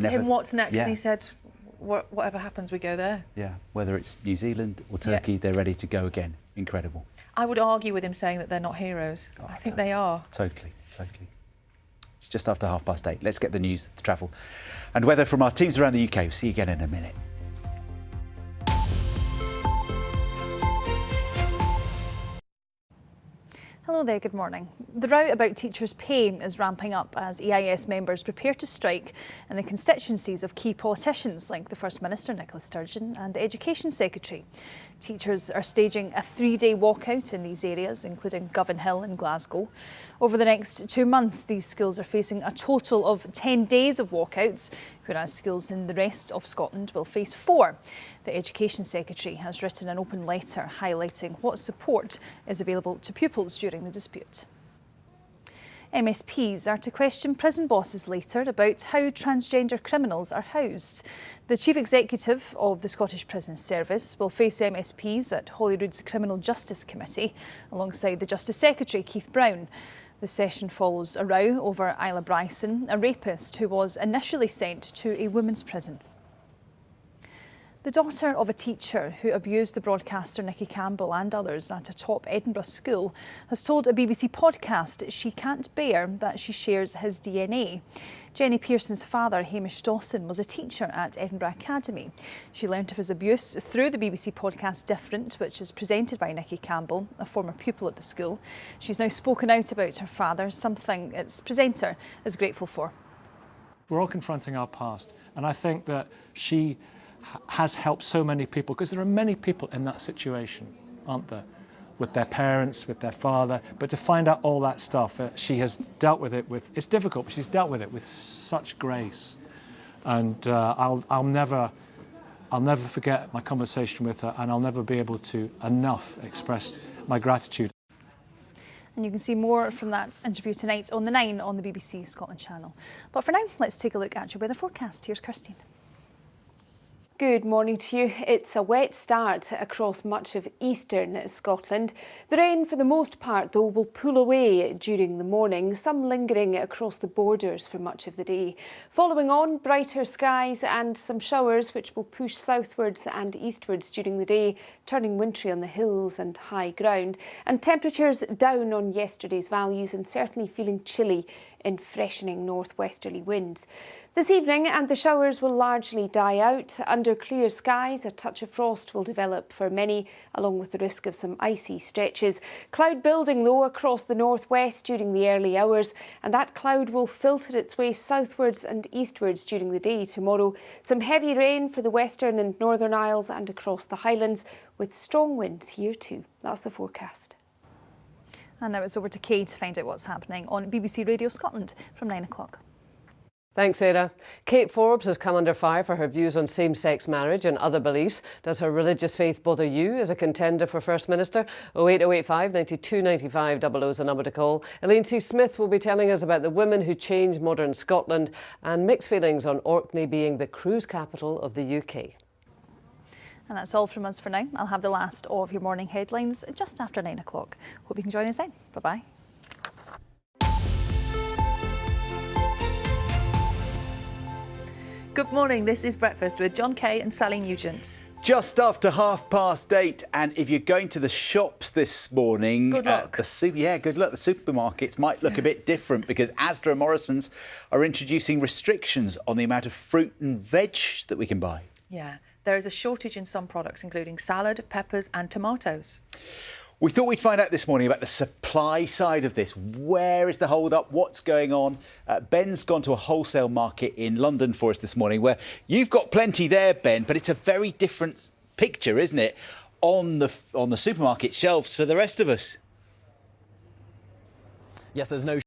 Him, what's next? Yeah. And he said, whatever happens, we go there. Yeah, whether it's New Zealand or Turkey, they're ready to go again. Incredible. I would argue with him saying that they're not heroes. I think they are. Totally. It's just after 8:30. Let's get the news, the travel and weather from our teams around the UK. We'll see you again in a minute. Hello there, good morning. The row about teachers' pay is ramping up as EIS members prepare to strike in the constituencies of key politicians like the First Minister, Nicola Sturgeon, and the Education Secretary. Teachers are staging a 3-day walkout in these areas, including Govan Hill in Glasgow. Over the next 2 months, these schools are facing a total of 10 days of walkouts, whereas schools in the rest of Scotland will face 4. The Education Secretary has written an open letter highlighting what support is available to pupils during the dispute. MSPs are to question prison bosses later about how transgender criminals are housed. The Chief Executive of the Scottish Prison Service will face MSPs at Holyrood's Criminal Justice Committee alongside the Justice Secretary, Keith Brown. The session follows a row over Isla Bryson, a rapist who was initially sent to a women's prison. The daughter of a teacher who abused the broadcaster Nicky Campbell and others at a top Edinburgh school has told a BBC podcast she can't bear that she shares his DNA. Jenny Pearson's father, Hamish Dawson, was a teacher at Edinburgh Academy. She learnt of his abuse through the BBC podcast Different, which is presented by Nicky Campbell, a former pupil at the school. She's now spoken out about her father, something its presenter is grateful for. We're all confronting our past, and I think that she has helped so many people, because there are many people in that situation, aren't there? With their parents, with their father, but to find out all that stuff, she has dealt with it with, it's difficult, but she's dealt with it with such grace. And I'll never forget my conversation with her, and I'll never be able to enough express my gratitude. And you can see more from that interview tonight on the 9 on the BBC Scotland channel. But for now, let's take a look at your weather forecast. Here's Christine. Good morning to you. It's a wet start across much of eastern Scotland. The rain, for the most part, though, will pull away during the morning, some lingering across the borders for much of the day. Following on, brighter skies and some showers which will push southwards and eastwards during the day, turning wintry on the hills and high ground. And temperatures down on yesterday's values and certainly feeling chilly in freshening northwesterly winds. This evening, and the showers will largely die out. Under clear skies, a touch of frost will develop for many, along with the risk of some icy stretches. Cloud building, though, across the northwest during the early hours, and that cloud will filter its way southwards and eastwards during the day tomorrow. Some heavy rain for the western and northern Isles and across the Highlands, with strong winds here too. That's the forecast. And now it's over to Kay to find out what's happening on BBC Radio Scotland from 9 o'clock. Thanks, Sarah. Kate Forbes has come under fire for her views on same-sex marriage and other beliefs. Does her religious faith bother you as a contender for First Minister? 08085 92 95 00 is the number to call. Elaine C. Smith will be telling us about the women who changed modern Scotland and mixed feelings on Orkney being the cruise capital of the UK. And that's all from us for now. I'll have the last of your morning headlines just after 9 o'clock. Hope you can join us then. Bye-bye. Good morning. This is Breakfast with John Kay and Sally Nugent. Just after 8:30, and if you're going to the shops this morning, good luck. Good luck. The supermarkets might look a bit different because Asda and Morrison's are introducing restrictions on the amount of fruit and veg that we can buy. Yeah. There is a shortage in some products, including salad, peppers and tomatoes. We thought we'd find out this morning about the supply side of this. Where is the hold-up? What's going on? Ben's gone to a wholesale market in London for us this morning, where you've got plenty there, Ben, but it's a very different picture, isn't it, on the supermarket shelves for the rest of us? Yes, there's no